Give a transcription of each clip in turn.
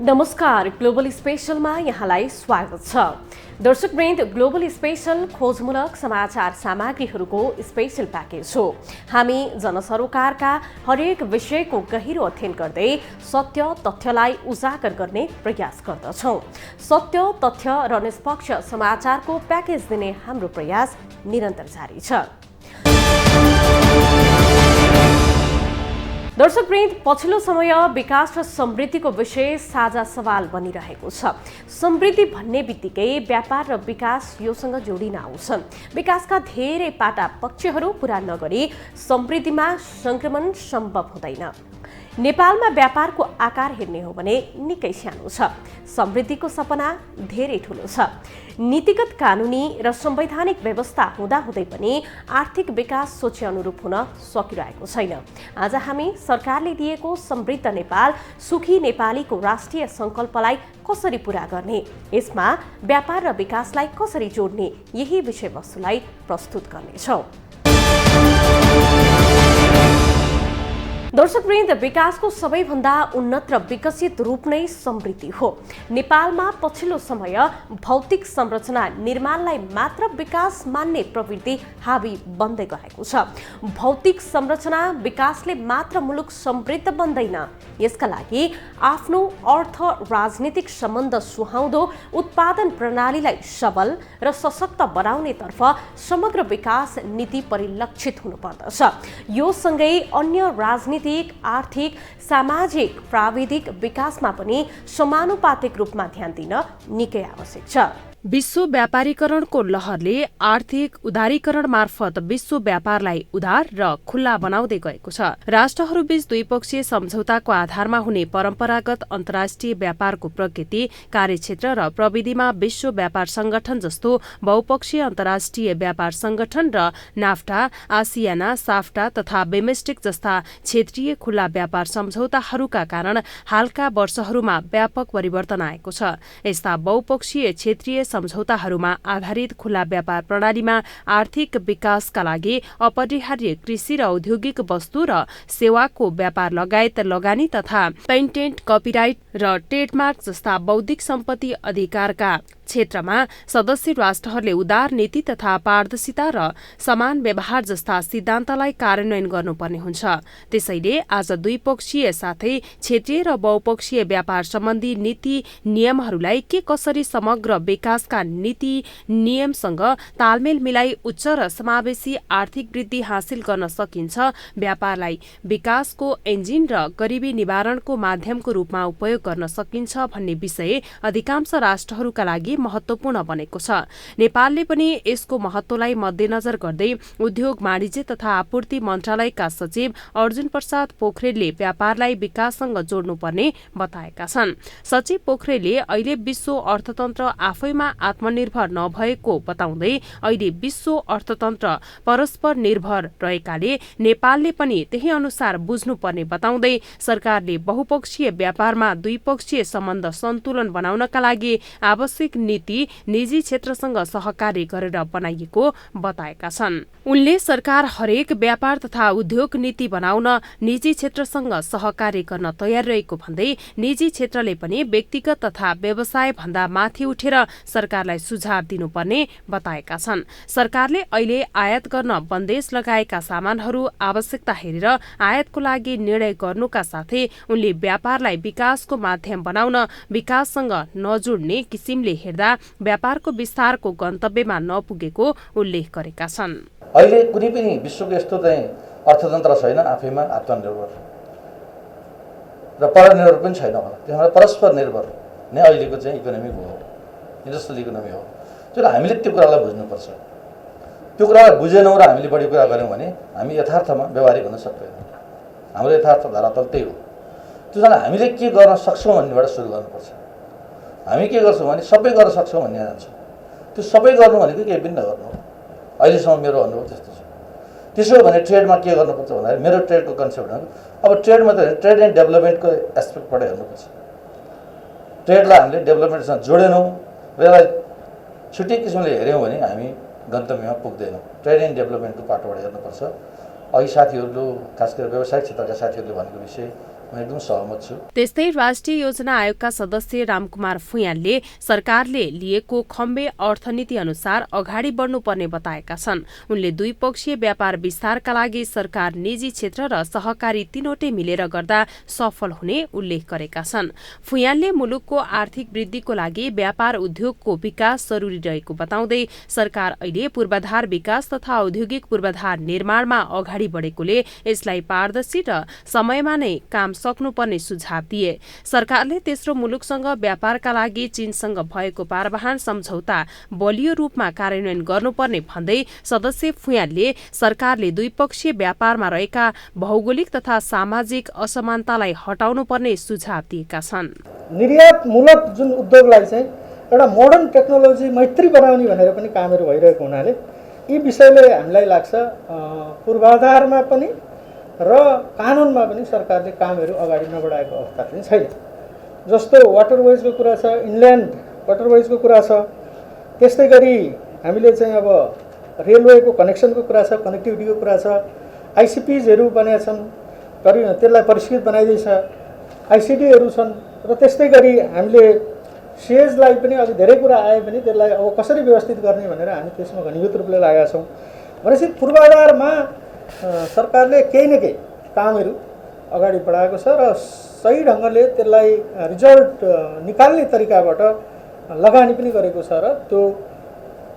नमस्कार, ग्लोबल स्पेशलमा यहाँलाई स्वागत छ। दर्शकवृन्द, ग्लोबल स्पेशल खोजमूलक समाचार सामग्रीहरूको स्पेशल प्याकेज हो। हामी जनसरोकारका हरेक विषयको गहिरो अध्ययन गर्दै सत्य तथ्यलाई उजागर गर्ने प्रयास गर्दछौँ। सत्य तथ्य र निष्पक्ष समाचारको प्याकेज दिने हाम्रो प्रयास निरन्तर जारी छ। दर्शकवृन्द, पछिल्लो समय विकास र समृद्धिको विषय साझा सवाल बनिरहेको छ। समृद्धि भन्ने बित्तिकै व्यापार र विकास योसँग जोडिन आउँछन्। विकासका धेरै पाटा पक्षहरू पूरा नगरी समृद्धिमा संक्रमण सम्भव हुँदैन। नेपालमा व्यापारको आकार हेर्ने हो भने निकै सानो छ। समृद्धिको सपना धेरै ठुलो छ। नीतिगत, कानुनी र संवैधानिक व्यवस्था हुँदाहुँदै पनि आर्थिक विकास सोचे अनुरूप हुन सकिरहेको छैन। आज हामी सरकारले दिएको समृद्ध नेपाल, सुखी नेपालीको राष्ट्रिय संकल्पलाई कसरी पूरा गर्ने, यसमा व्यापार र विकासलाई कसरी जोड्ने, यही विषयवस्तुलाई प्रस्तुत गर्नेछौँ। दर्शकवृन्द, विकासको सबैभन्दा उन्नत र विकसित रूप नै समृद्धि हो। नेपालमा पछिल्लो समय भौतिक संरचना निर्माणलाई मात्र विकास मान्ने प्रवृत्ति हावी बन्दै गएको छ। भौतिक संरचना विकासले मात्र मुलुक समृद्ध बन्दैन। यसका लागि आफ्नो अर्थ राजनीतिक सम्बन्ध सुहाउँदो उत्पादन प्रणालीलाई सबल र सशक्त बनाउनेतर्फ समग्र विकास नीति परिलक्षित हुनुपर्दछ। यो सँगै अन्य राजनीतिक, आर्थिक, सामाजिक, प्राविधिक विकासमा पनि समानुपातिक रूपमा ध्यान दिन निकै आवश्यक छ। विश्व व्यापारीकरणको लहरले आर्थिक उदारीकरण मार्फत विश्व व्यापारलाई उदार र खुल्ला बनाउँदै गएको छ। राष्ट्रहरूबीच द्विपक्षीय सम्झौताको आधारमा हुने परम्परागत अन्तर्राष्ट्रिय व्यापारको प्रकृति, कार्यक्षेत्र र प्रविधिमा विश्व व्यापार संगठन जस्तो बहुपक्षीय अन्तर्राष्ट्रिय व्यापार संगठन र नाफ्टा, आसियाना, साफ्टा तथा बेमेस्टिक जस्ता क्षेत्रीय खुल्ला व्यापार सम्झौताहरूका कारण हालका वर्षहरूमा व्यापक परिवर्तन आएको छ। यस्ता बहुपक्षीय क्षेत्रीय सम्झौताहरूमा आधारित खुल्ला व्यापार प्रणालीमा आर्थिक विकासका लागि अपरिहार्य कृषि र औद्योगिक वस्तु र सेवाको व्यापार लगायत लगानी तथा पेटेन्ट, कपिराइट र ट्रेडमार्क जस्ता बौद्धिक सम्पत्ति अधिकारका क्षेत्रमा सदस्य राष्ट्रहरूले उदार नीति तथा पारदर्शिता र समान व्यवहार जस्ता सिद्धान्तलाई कार्यान्वयन गर्नुपर्ने हुन्छ। त्यसैले आज द्विपक्षीय साथै क्षेत्रीय र बहुपक्षीय व्यापार सम्बन्धी नीति नियमहरूलाई के कसरी समग्र विकासका नीति नियमसँग तालमेल मिलाई उच्च र समावेशी आर्थिक वृद्धि हासिल गर्न सकिन्छ, व्यापारलाई विकासको इन्जिन र गरिबी निवारणको माध्यमको रूपमा उपयोग गर्न सकिन्छ भन्ने विषय अधिकांश राष्ट्रहरूका लागि महत्वपूर्ण बनेको छ। नेपालले पनि यसको महत्वलाई मध्यनजर गर्दै उद्योग, वाणिज्य तथा आपूर्ति मन्त्रालयका सचिव अर्जुन प्रसाद पोखरेलले व्यापारलाई विकाससँग जोड्नुपर्ने बताएका छन्। सचिव पोखरेलले अहिले विश्व अर्थतन्त्र आफैमा आत्मनिर्भर नभएको बताउँदै अहिले विश्व अर्थतन्त्र परस्पर निर्भर रहेकाले नेपालले पनि त्यही अनुसार बुझ्नुपर्ने बताउँदै सरकारले बहुपक्षीय व्यापारमा द्विपक्षीय सम्बन्ध सन्तुलन बनाउनका लागि आवश्यक नीति निजी क्षेत्रसँग सहकार्य गरेर बनाइएको बताएका छन्। उनले सरकार हरेक व्यापार तथा उद्योग नीति बनाउन निजी क्षेत्रसँग सहकार्य गर्न तयार रहेको भन्दै निजी क्षेत्रले पनि व्यक्तिगत तथा व्यवसाय भन्दा माथि उठेर सरकारलाई सुझाव दिनुपर्ने बताएका छन्। सरकारले अहिले आयात गर्न बन्देज लगाएका सामानहरू आवश्यकता हेरेर आयातको लागि निर्णय गर्नुका साथै उनले व्यापारलाई विकासको माध्यम बनाउन विकाससँग नजोड्ने किसिमले हेर्दा व्यापारको विस्तारको गन्तव्यमा नपुगेको उल्लेख गरेका छन्। अहिले कुनै पनि विश्वको यस्तो चाहिँ अर्थतन्त्र छैन आफैमा आत्मनिर्भर र परनिर्भर पनि छैन होला। त्यसमा परस्पर निर्भर नै अहिलेको चाहिँ इकोनोमी हो, इन्डस्ट्रियल इकोनोमी हो। जुन हामीले त्यो कुरालाई बुझ्नुपर्छ। त्यो कुरालाई बुझेनौँ र हामीले बढी कुरा गऱ्यौँ भने हामी यथार्थमा व्यवहारिक हुन सक्दैनौँ। हाम्रो यथार्थ धरातल त्यही हो। त्यो चाहिँ हामीले के गर्न सक्छौँ भन्नेबाट सुरु गर्नुपर्छ। हामी के गर्छौँ भने सबै गर्न सक्छौँ भन्ने जान्छौँ। त्यो सबै गर्नु भनेको केही पनि नगर्नु हो। अहिलेसम्म मेरो अनुभव त्यस्तो छ। त्यसो हो भने ट्रेडमा के गर्नुपर्छ भन्दाखेरि मेरो ट्रेडको कन्सेप्ट हो। अब ट्रेडमा त ट्रेड एन्ड डेभलपमेन्टको एस्पेक्टबाट हेर्नुपर्छ। ट्रेडलाई हामीले डेभलपमेन्टसँग जोडेनौँ र यसलाई छुट्टै किसिमले हेऱ्यौँ भने हामी गन्तव्यमा पुग्दैनौँ। ट्रेड एन्ड डेभलपमेन्टको पाटोबाट हेर्नुपर्छ। अघि साथीहरू खास गरेर व्यवसायिक क्षेत्रका साथीहरूले भनेको विषय म एकदम सहमत छु। त्यस्तै राष्ट्रिय योजना आयोगका सदस्य रामकुमार फुयालले सरकारले लिएको खम्बे अर्थनीति अनुसार अगाडि बढ्नुपर्ने बताएका छन्। उनले द्विपक्षीय व्यापार विस्तारका लागि सरकार, निजी क्षेत्र र सहकारी तीनवटै मिलेर गर्दा सफल हुने उल्लेख गरेका छन्। फुयालले मुलुकको आर्थिक वृद्धिको लागि व्यापार उद्योगको विकास जरुरी रहेको बताउँदै सरकार अहिले पूर्वाधार विकास तथा औद्योगिक पूर्वाधार निर्माणमा अगाडि बढेकोले यसलाई पारदर्शी र समयमा नै काम सक्नुपर्ने सुझाव दिए। सरकारले तेस्रो मुलुकसँग व्यापारका लागि चीनसँग भएको पारवाहन सम्झौता बलियो रूपमा कार्यान्वयन गर्नुपर्ने भन्दै सदस्य फुयालले सरकारले द्विपक्षीय व्यापारमा रहेका भौगोलिक तथा सामाजिक असमानतालाई हटाउनुपर्ने सुझाव दिएका छन्। निर्यातमूलक जुन उद्योगलाई चाहिँ एउटा मोडर्न टेक्नोलोजी मैत्री बनाउने भनेर पनि कामहरू भइरहेको हुनाले यी विषयले हामीलाई लाग्छ पूर्वाधारमा पनि र कानुनमा पनि सरकारले कामहरू अगाडि नबढाएको अवस्था चाहिँ छैन। जस्तो वाटरवेजको कुरा छ, इनल्यान्ड वाटरवेजको कुरा छ, त्यस्तै गरी हामीले चाहिँ अब रेलवेको कनेक्सनको कुरा छ, कनेक्टिभिटीको कुरा छ, आइसिपिजहरू बनेका छन्, त्यसलाई परिष्कृत बनाइँदैछ, आइसिडीहरू छन् र त्यस्तै गरी हामीले सेजलाई पनि अझ धेरै कुरा आए पनि त्यसलाई अब कसरी व्यवस्थित गर्ने भनेर हामी त्यसमा घनीभूत रूपले लागेका छौँ। भनेपछि पूर्वाधारमा सरकारले केही न केही कामहरू अगाडि बढाएको छ र सही ढङ्गले त्यसलाई रिजल्ट निकाल्ने तरिकाबाट लगानी पनि गरेको छ र त्यो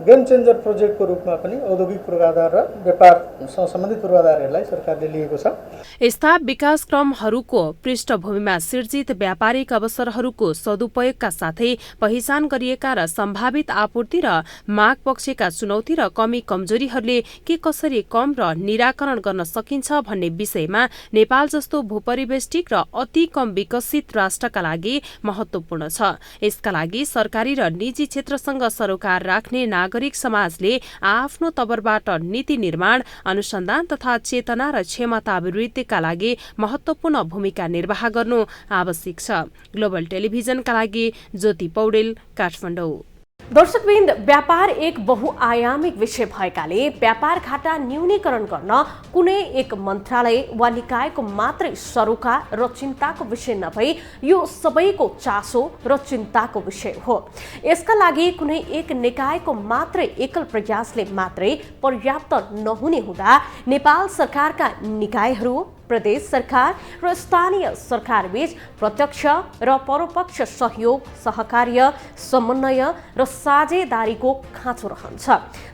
गेम चेन्जर प्रोजेक्टको रूपमा पनि औद्योगिक पूर्वाधार र व्यापारसँग सम्बन्धित पूर्वाधारहरूलाई सरकारले लिएको छ। यस्ता विकासक्रमहरूको पृष्ठभूमिमा सिर्जित व्यापारिक अवसरहरूको सदुपयोगका साथै पहिचान गरिएका र सम्भावित आपूर्ति र माग पक्षका चुनौती र कमी कमजोरीहरूले के कसरी कम र निराकरण गर्न सकिन्छ भन्ने विषयमा नेपाल जस्तो भूपरिवेष्टिक र अति कम विकसित राष्ट्रका लागि महत्वपूर्ण छ। यसका लागि सरकारी र निजी क्षेत्रसँग सरोकार राख्ने नागरिक समाजले आफ्नो तवरबाट नीति निर्माण, अनुसन्धान तथा चेतना र क्षमता अभिवृद्धिका लागि महत्वपूर्ण भूमिका निर्वाह गर्नु आवश्यक छ। ग्लोबल टेलिभिजनका लागि ज्योति पौडेल, काठमाडौँ। दर्शकवृन्द, व्यापार एक बहुआयामिक विषय भएकाले व्यापार घाटा न्यूनीकरण गर्न कुनै एक मन्त्रालय वा निकायको मात्रै सरोकार र चिन्ताको विषय नभई यो सबैको चासो र चिन्ताको विषय हो। यसका लागि कुनै एक निकायको मात्रै एकल प्रयासले मात्रै पर्याप्त नहुने हुँदा नेपाल सरकारका निकायहरू, प्रदेश सरकार र स्थानीय सरकार बीच प्रत्यक्ष र परोपक्ष सहयोग, सहकार्य, समन्वय र साझेदारीको खाँचो रहन्छ।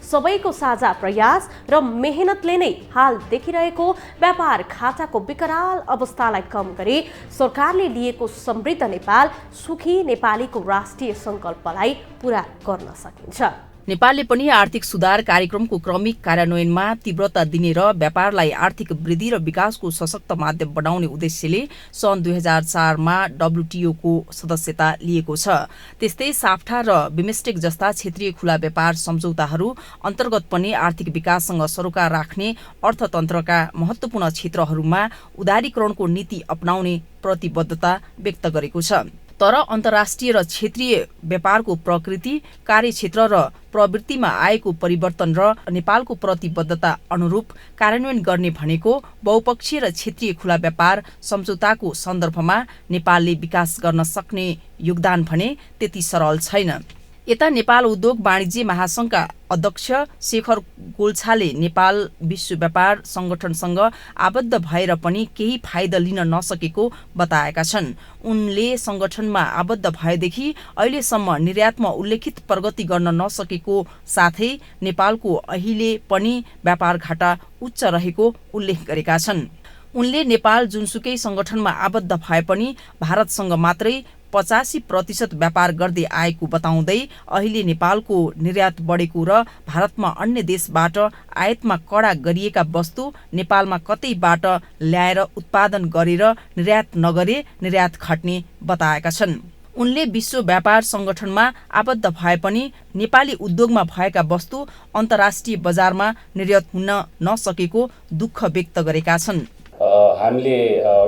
सबैको साझा प्रयास र मेहनतले नै हाल देखिरहेको व्यापार घाटाको विकराल अवस्थालाई कम गरी सरकारले लिएको समृद्ध नेपाल, सुखी नेपालीको राष्ट्रिय सङ्कल्पलाई पूरा गर्न सकिन्छ। नेपालले पनि आर्थिक सुधार कार्यक्रमको क्रमिक कार्यान्वयनमा तीव्रता दिने र व्यापारलाई आर्थिक वृद्धि र विकासको सशक्त माध्यम बनाउने उद्देश्यले सन् 2004मा WTO को सदस्यता लिएको छ। त्यस्तै साफ्टा र बिमस्टेक जस्ता क्षेत्रीय खुला व्यापार सम्झौताहरू अन्तर्गत पनि आर्थिक विकाससँग सरोकार राख्ने अर्थतन्त्रका महत्वपूर्ण क्षेत्रहरूमा उदारीकरणको नीति अपनाउने प्रतिबद्धता व्यक्त गरेको छ। तर अन्तर्राष्ट्रिय र क्षेत्रीय व्यापारको प्रकृति, कार्यक्षेत्र र प्रवृत्तिमा आएको परिवर्तन र नेपालको प्रतिबद्धता अनुरूप कार्यान्वयन गर्ने भनेको बहुपक्षीय र क्षेत्रीय खुला व्यापार सम्झौताको सन्दर्भमा नेपालले विकास गर्न सक्ने योगदान भने त्यति सरल छैन। यता नेपाल उद्योग वाणिज्य महासंघका अध्यक्ष शेखर गोल्छाले नेपाल विश्व व्यापार संगठनसँग आबद्ध भएर पनि केही फाइदा लिन नसकेको बताएका छन्। उनले संगठनमा आबद्ध भएदेखि अहिलेसम्म निर्यातमा उल्लेखित प्रगति गर्न नसकेको साथै नेपालको अहिले पनि व्यापार घाटा उच्च रहेको उल्लेख गरेका छन्। उनले नेपाल जुनसुकै संगठनमा आबद्ध भए पनि भारतसँग मात्रै 85% व्यापार गर्दै आएको बताउँदै अहिले नेपालको निर्यात बढेको र भारतमा अन्य देशबाट आयातमा कडा गरिएका वस्तु नेपालमा कतैबाट ल्याएर उत्पादन गरेर निर्यात नगरे निर्यात घट्ने बताएका छन्। उनले विश्व व्यापार संगठनमा आबद्ध भए पनि नेपाली उद्योगमा भएका वस्तु अन्तर्राष्ट्रिय बजारमा निर्यात हुन नसकेको दुःख व्यक्त गरेका छन्। हामीले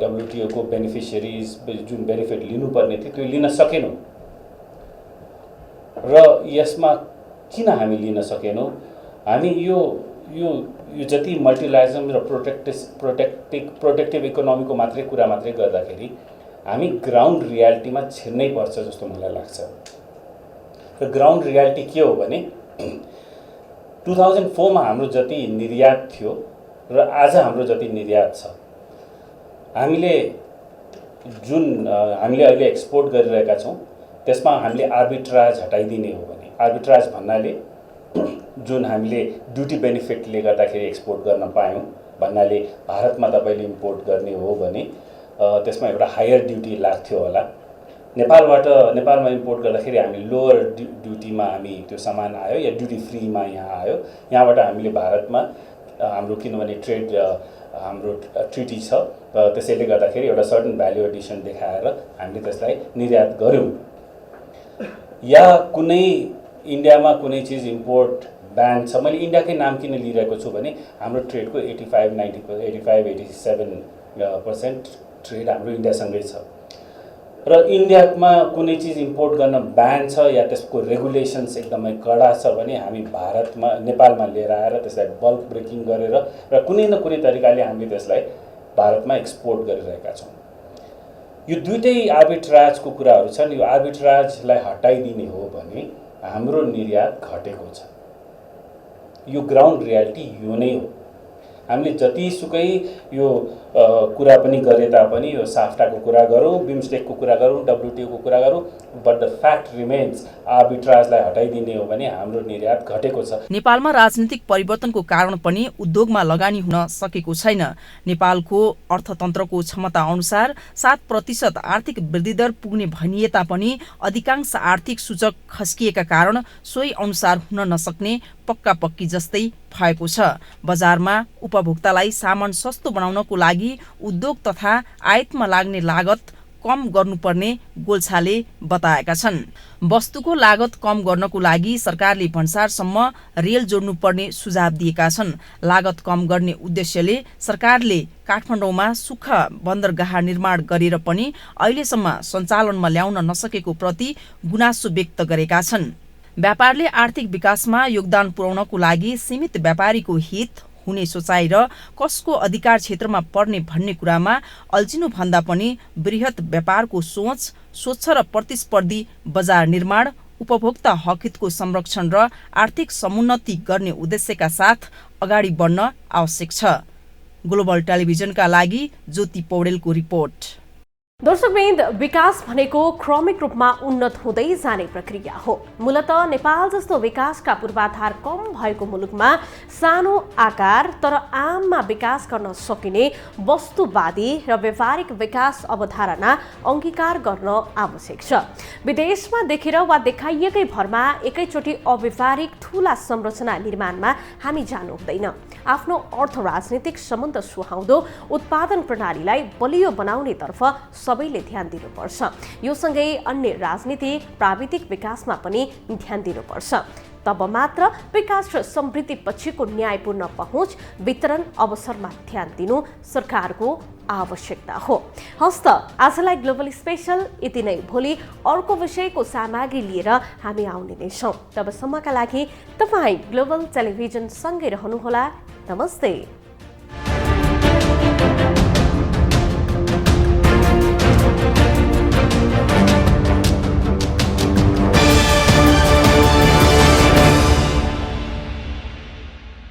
WTO को बेनिफिसियरिज जुन बेनिफिट लिनुपर्ने थियो त्यो लिन सकेनौँ र यसमा किन हामी लिन सकेनौँ? हामी यो यो जति मल्टिलाटरलिजम र प्रोटेक्टिभ इकोनोमीको कुरा मात्रै गर्दाखेरि हामी ग्राउन्ड रियालिटीमा छिर्नै पर्छ जस्तो मलाई लाग्छ। र ग्राउन्ड रियालिटी के हो भने 2004 मा हाम्रो जति निर्यात थियो र आज हाम्रो जति निर्यात छ, हामीले अहिले एक्सपोर्ट गरिरहेका छौँ त्यसमा हामीले आर्बिट्राज हटाइदिने हो भने, आर्बिट्राज भन्नाले जुन हामीले ड्युटी बेनिफिटले गर्दाखेरि एक्सपोर्ट गर्न पायौँ भन्नाले भारतमा तपाईँले इम्पोर्ट गर्ने हो भने त्यसमा एउटा हायर ड्युटी लाग्थ्यो होला। नेपालमा इम्पोर्ट गर्दाखेरि हामी लोअर ड्युटीमा हामी त्यो सामान आयो या ड्युटी फ्रीमा यहाँ आयो। यहाँबाट हामीले भारतमा हाम्रो किनभने हाम्रो ट्रिटी छ, त्यसैले गर्दाखेरि एउटा सर्टन भ्याल्यु एडिसन देखाएर हामीले त्यसलाई निर्यात गऱ्यौँ। या कुनै इन्डियामा कुनै चिज इम्पोर्ट ब्यान छ, मैले इन्डियाकै नाम किन लिइरहेको छु भने हाम्रो ट्रेडको 85-87% ट्रेड हाम्रो इन्डियासँगै छ। र इन्डियामा कुनै चिज इम्पोर्ट गर्न ब्यान छ या त्यसको रेगुलेसन्स एकदमै कडा छ भने हामी नेपालमा लिएर आएर त्यसलाई बल्क ब्रेकिङ गरेर र कुनै न कुनै तरिकाले हामीले त्यसलाई भारतमा एक्सपोर्ट गरिरहेका छौँ। यो दुईटै आर्बिट्राजको कुराहरू छन्। यो आर्बिट्राजलाई हटाइदिने हो भने हाम्रो निर्यात घटेको छ। यो ग्राउन्ड रियालिटी यो नै हो। हामीले जतिसुकै यो कुरा पनि गरे तापनि यो साफ्टाको कुरा गरौँ, बिमस्टेकको कुरा गरौँ, WTOको कुरा गरौँ, बट द फ्याक्ट रिमेन्स आर्बिट्राजलाई हटाइदिने हो भने हाम्रो निर्यात घटेको छ। नेपालमा राजनीतिक परिवर्तनको कारण पनि उद्योगमा लगानी हुन सकेको छैन। नेपालको अर्थतन्त्रको क्षमता अनुसार 7% आर्थिक वृद्धि दर पुग्ने भनिए तापनि अधिकांश आर्थिक सूचक खस्किएका कारण सोही अनुसार हुन नसक्ने पक्का पक्की जस्तै भएको छ। बजारमा उपभोक्तालाई सामान सस्तो बनाउनको लागि उद्योग तथा आयातमा लाग्ने लागत कम गर्नुपर्ने गोल्छाले बताएका छन्। वस्तुको लागत कम गर्नको लागि सरकारले भन्सारसम्म रेल जोड्नुपर्ने सुझाव दिएका छन्। लागत कम गर्ने उद्देश्यले सरकारले काठमाडौँमा सुक्खा बन्दरगाह निर्माण गरेर पनि अहिलेसम्म सञ्चालनमा ल्याउन नसकेको प्रति गुनासो व्यक्त गरेका छन्। व्यापारले आर्थिक विकासमा योगदान पुर्याउनको लागि सीमित व्यापारीको हित हुने सोचाइ र कसको अधिकार क्षेत्रमा पर्ने भन्ने कुरामा अल्झिनु भन्दा पनि बृहत व्यापारको सोच, स्वच्छ र प्रतिस्पर्धी बजार निर्माण, उपभोक्ता हक हितको संरक्षण र आर्थिक समुन्नति गर्ने उद्देश्यका साथ अगाडि बढ्न आवश्यक छ। ग्लोबल टेलिभिजनका लागि ज्योति पौडेलको रिपोर्ट। दर्शकवृन्द, विकास भनेको क्रमिक रूपमा उन्नत हुँदै जाने प्रक्रिया हो। मूलतः नेपाल जस्तो विकासका पूर्वाधार कम भएको मुलुकमा सानो आकार तर आममा विकास गर्न सकिने वस्तुवादी र व्यावहारिक विकास अवधारणा अंगीकार गर्न आवश्यक छ। विदेशमा देखेर वा देखाइएकै भरमा एकैचोटि अव्यावहारिक ठूला संरचना निर्माणमा हामी जानु हुँदैन। आफ्नो अर्थ राजनीतिक सम्बन्ध सुहाउँदो उत्पादन प्रणालीलाई बलियो बनाउने तर्फ सबैले ध्यान दिनुपर्छ। यो सँगै अन्य राजनीतिक प्राविधिक विकासमा पनि ध्यान दिनुपर्छ। तब मात्र विकास र समृद्धि पछिको न्यायपूर्ण पहुँच वितरण अवसरमा ध्यान दिनु सरकारको आवश्यकता हो। हस्त आजलाई ग्लोबल स्पेशल यति नै। भोलि अर्को विषयको सामग्री लिएर हामी आउने नै छौँ। तबसम्मका लागि तपाईँ ग्लोबल टेलिभिजन सँगै रहनुहोला। नमस्ते।